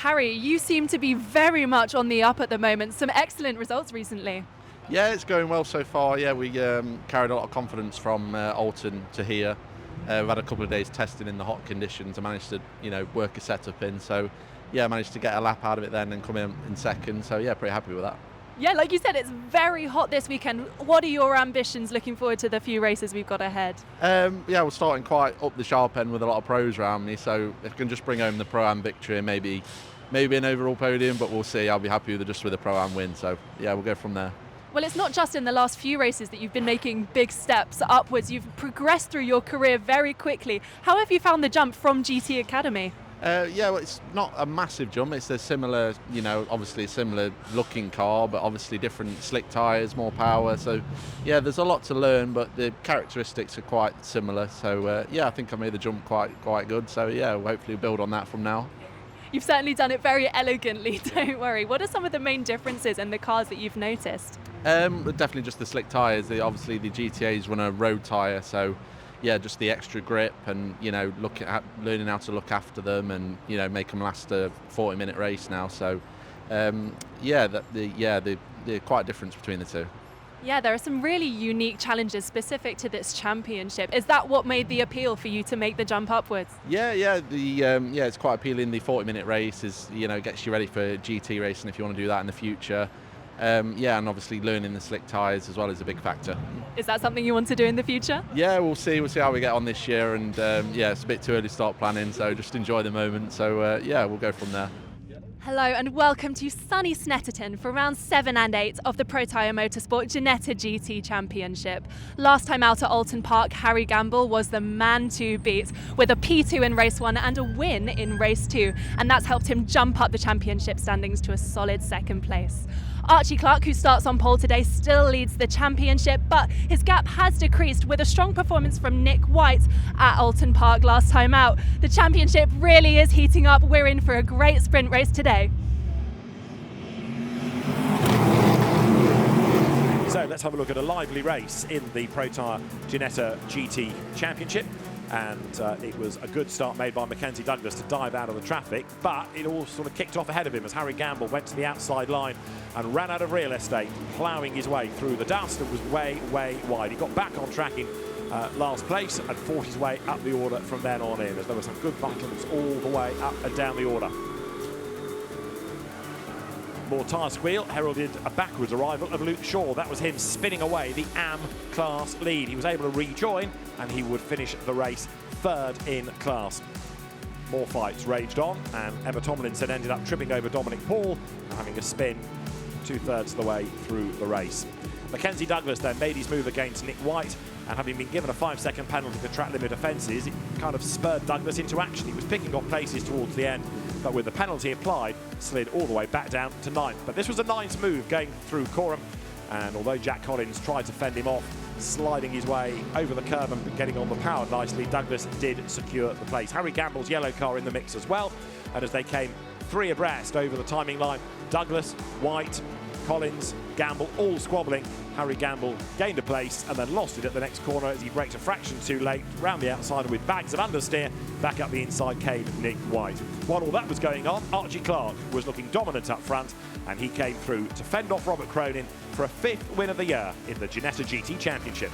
Harry, you seem to be very much on the up at the moment. Some excellent results recently. Yeah, it's going well so far. Yeah, we carried a lot of confidence from Alton to here. We've had a couple of days testing in the hot conditions. I managed to, work a setup in. So, yeah, I managed to get a lap out of it then and come in second. So, yeah, pretty happy with that. Yeah, like you said, it's very hot this weekend. What are your ambitions looking forward to the few races we've got ahead? Yeah, we're starting quite up the sharp end with a lot of pros around me. So if I can just bring home the Pro-Am victory and maybe an overall podium, but we'll see. I'll be happy with a Pro-Am win. So, yeah, we'll go from there. Well, it's not just in the last few races that you've been making big steps upwards. You've progressed through your career very quickly. How have you found the jump from GT Academy? Well, it's not a massive jump. It's a similar, obviously a similar looking car, but obviously different slick tyres, more power. So, yeah, there's a lot to learn, but the characteristics are quite similar. So, I think I made the jump quite good. So, yeah, we'll hopefully build on that from now. You've certainly done it very elegantly, don't worry. What are some of the main differences in the cars that you've noticed? Definitely just the slick tyres. Obviously, the GTAs run a road tyre, so yeah, just the extra grip and learning how to look after them and make them last a 40-minute race now. So the quite a difference between the two. Yeah, there are some really unique challenges specific to this championship. Is that what made the appeal for you to make the jump upwards? Yeah, it's quite appealing. The 40-minute race is gets you ready for GT racing if you want to do that in the future. And obviously learning the slick tyres as well is a big factor. Is that something you want to do in the future? Yeah, we'll see how we get on this year, and it's a bit too early to start planning, so just enjoy the moment. So we'll go from there. Hello and welcome to sunny Snetterton for rounds 7 and 8 of the Protyre Motorsport Ginetta GT Championship. Last time out at Alton Park, Harry Gamble was the man to beat with a P2 in race 1 and a win in race 2, and that's helped him jump up the championship standings to a solid 2nd place. Archie Clark, who starts on pole today, still leads the championship, but his gap has decreased with a strong performance from Nick White at Alton Park last time out. The championship really is heating up. We're in for a great sprint race today. So let's have a look at a lively race in the Protyre Ginetta GT Championship. And it was a good start made by Mackenzie Douglas to dive out of the traffic, but it all sort of kicked off ahead of him as Harry Gamble went to the outside line and ran out of real estate, ploughing his way through the dust. It was way wide. He got back on track in last place and fought his way up the order from then on in, as there were some good battles all the way up and down the order. More tyre squeal heralded a backwards arrival of Luke Shaw. That was him spinning away the AM class lead. He was able to rejoin and he would finish the race 3rd in class. More fights raged on, and Emma Tomlinson ended up tripping over Dominic Paul and having a spin 2/3 of the way through the race. Mackenzie Douglas then made his move against Nick White, and having been given a 5-second penalty for track limit offences, it kind of spurred Douglas into action. He was picking up places towards the end, but with the penalty applied, slid all the way back down to 9th. But this was a nice move going through Coram, and although Jack Collins tried to fend him off, sliding his way over the curb and getting on the power nicely, Douglas did secure the place. Harry Gamble's yellow car in the mix as well, and as they came 3 abreast over the timing line, Douglas, White, Collins, Gamble all squabbling. Harry Gamble gained a place and then lost it at the next corner as he braked a fraction too late round the outside with bags of understeer. Back up the inside came Nick White. While all that was going on, Archie Clark was looking dominant up front, and he came through to fend off Robert Cronin for a 5th win of the year in the Ginetta GT Championship.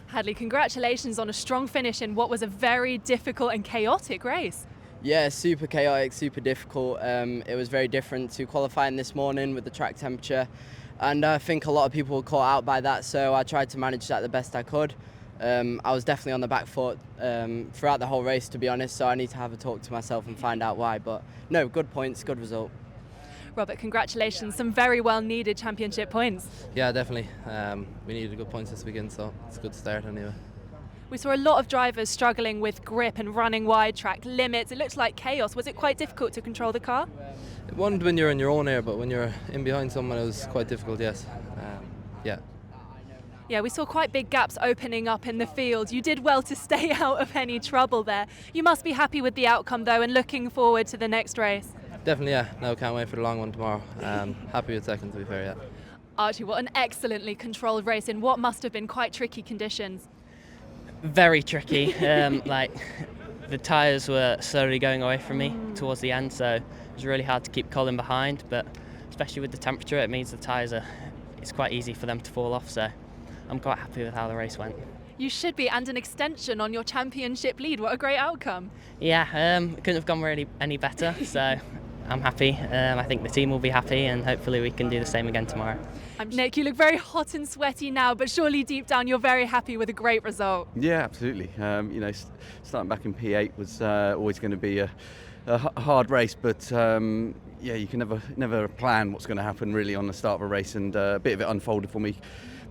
Hadley, congratulations on a strong finish in what was a very difficult and chaotic race. Yeah, super chaotic, super difficult. It was very different to qualifying this morning with the track temperature, and I think a lot of people were caught out by that, so I tried to manage that the best I could. I was definitely on the back foot throughout the whole race, to be honest, so I need to have a talk to myself and find out why, but no, good points, good result. Robert, congratulations, some very well needed championship points. Yeah, definitely. We needed good points this weekend, so it's a good start anyway. We saw a lot of drivers struggling with grip and running wide track limits. It looked like chaos. Was it quite difficult to control the car? It wasn't when you're in your own air, but when you're in behind someone, it was quite difficult, yes. Yeah, we saw quite big gaps opening up in the field. You did well to stay out of any trouble there. You must be happy with the outcome, though, and looking forward to the next race. Definitely, yeah. No, can't wait for the long one tomorrow. Happy with second, to be fair, yeah. Archie, what an excellently controlled race in what must have been quite tricky conditions. Very tricky. the tyres were slowly going away from me towards the end, so it was really hard to keep Colin behind, but especially with the temperature, it means the tyres it's quite easy for them to fall off, so I'm quite happy with how the race went. You should be, and an extension on your championship lead. What a great outcome. Yeah, it couldn't have gone really any better, so I'm happy. I think the team will be happy, and hopefully we can do the same again tomorrow. Nick, you look very hot and sweaty now, but surely deep down you're very happy with a great result. Yeah, absolutely. Starting back in P8 was always going to be a hard race, but yeah, you can never plan what's going to happen really on the start of a race, and a bit of it unfolded for me.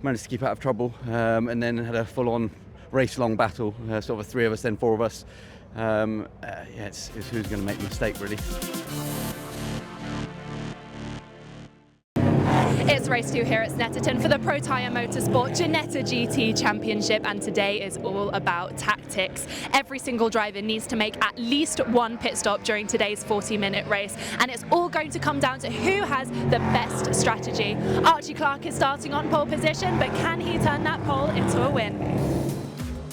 Managed to keep out of trouble, and then had a full-on race-long battle. Sort of 3 of us, then 4 of us. It's who's going to make the mistake really. It's race 2 here at Snetterton for the Protyre Motorsport Ginetta GT Championship, and today is all about tactics. Every single driver needs to make at least 1 pit stop during today's 40-minute race, and it's all going to come down to who has the best strategy. Archie Clark is starting on pole position, but can he turn that pole into a win?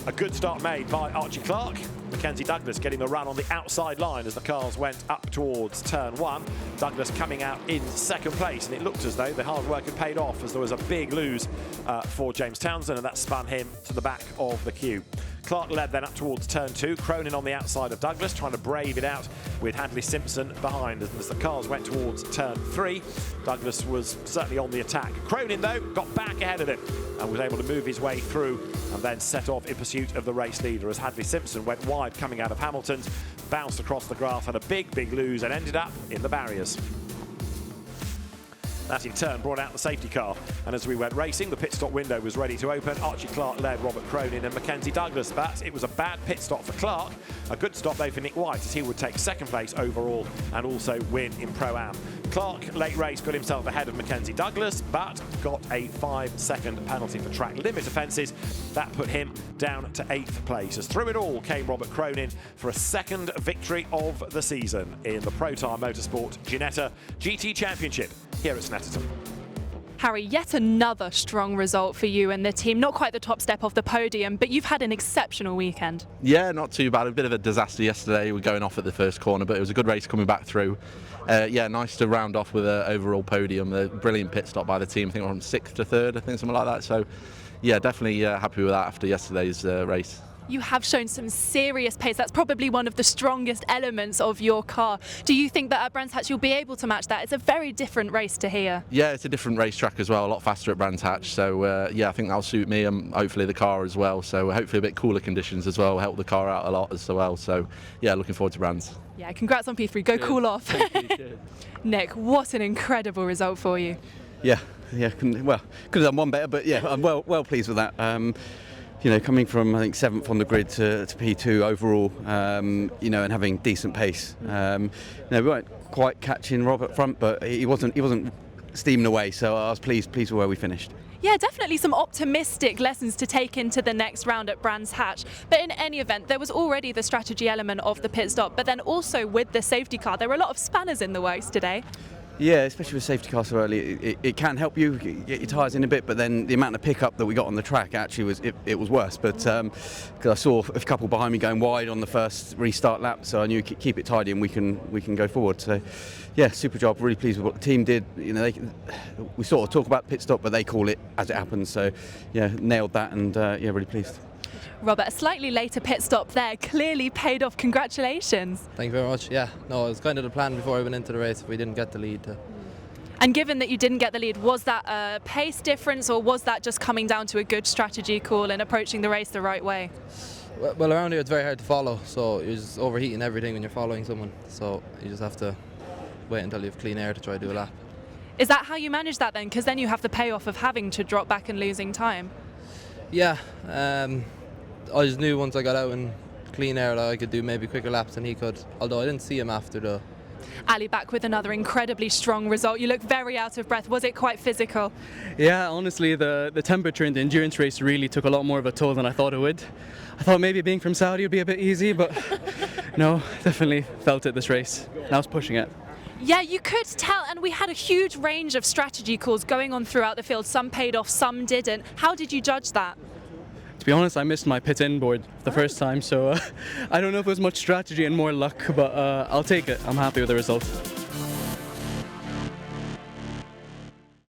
A good start made by Archie Clark. Mackenzie Douglas getting the run on the outside line as the cars went up towards turn 1. Douglas coming out in 2nd place, and it looked as though the hard work had paid off, as there was a big lose for James Townsend, and that spun him to the back of the queue. Clark led then up towards turn 2, Cronin on the outside of Douglas, trying to brave it out with Hadley Simpson behind. As the cars went towards turn 3, Douglas was certainly on the attack. Cronin, though, got back ahead of him and was able to move his way through and then set off in pursuit of the race leader, as Hadley Simpson went wide coming out of Hamilton's, bounced across the grass, had a big lose, and ended up in the barriers. That in turn brought out the safety car, and as we went racing, the pit stop window was ready to open. Archie Clark led Robert Cronin and Mackenzie Douglas, but it was a bad pit stop for Clark. A good stop though for Nick White, as he would take 2nd place overall and also win in Pro-Am. Clark, late race, got himself ahead of Mackenzie Douglas, but got a 5-second penalty for track limit offences. That put him down to 8th place. As through it all came Robert Cronin for a 2nd victory of the season in the Protyre Motorsport Ginetta GT Championship here at Snetterton. Harry, yet another strong result for you and the team. Not quite the top step off the podium, but you've had an exceptional weekend. Yeah, not too bad. A bit of a disaster yesterday. We were going off at the first corner, but it was a good race coming back through. Yeah, nice to round off with an overall podium. A brilliant pit stop by the team. I think we're on 6th to 3rd, I think, something like that. So, yeah, definitely happy with that after yesterday's race. You have shown some serious pace. That's probably one of the strongest elements of your car. Do you think that at Brands Hatch you'll be able to match that? It's a very different race to here. Yeah, it's a different racetrack as well, a lot faster at Brands Hatch. So yeah, I think that'll suit me and hopefully the car as well. So hopefully a bit cooler conditions as well, help the car out a lot as well. So yeah, looking forward to Brands. Yeah, congrats on P3. Go cool off. Nick, what an incredible result for you. Yeah, could have done one better, but yeah, I'm well pleased with that. Coming from I think 7th on the grid to P2 overall, and having decent pace. We weren't quite catching Rob up front, but he wasn't steaming away. So I was pleased with where we finished. Yeah, definitely some optimistic lessons to take into the next round at Brands Hatch. But in any event, there was already the strategy element of the pit stop, but then also with the safety car, there were a lot of spanners in the works today. Yeah, especially with safety car so early, it can help you get your tyres in a bit, but then the amount of pickup that we got on the track actually was worse. But because I saw a couple behind me going wide on the first restart lap, so I knew keep it tidy and we can go forward. So yeah, super job. Really pleased with what the team did. We sort of talk about pit stop, but they call it as it happens. So yeah, nailed that, and yeah, really pleased. Robert, a slightly later pit stop there clearly paid off. Congratulations. Thank you very much. Yeah, no, it was kind of the plan before I went into the race if we didn't get the lead. And given that you didn't get the lead, was that a pace difference, or was that just coming down to a good strategy call and approaching the race the right way? Well, around here it's very hard to follow, so you're just overheating everything when you're following someone. So you just have to wait until you have clean air to try to do a lap. Is that how you manage that then? Because then you have the payoff of having to drop back and losing time. Yeah. I just knew once I got out in clean air that I could do maybe quicker laps than he could, although I didn't see him after though. Ali back with another incredibly strong result. You look very out of breath. Was it quite physical? Yeah, honestly, the temperature in the endurance race really took a lot more of a toll than I thought it would. I thought maybe being from Saudi would be a bit easy, but no, definitely felt it this race. And I was pushing it. Yeah, you could tell, and we had a huge range of strategy calls going on throughout the field. Some paid off, some didn't. How did you judge that? To be honest, I missed my pit-in board the first time, so I don't know if it was much strategy and more luck, but I'll take it. I'm happy with the result.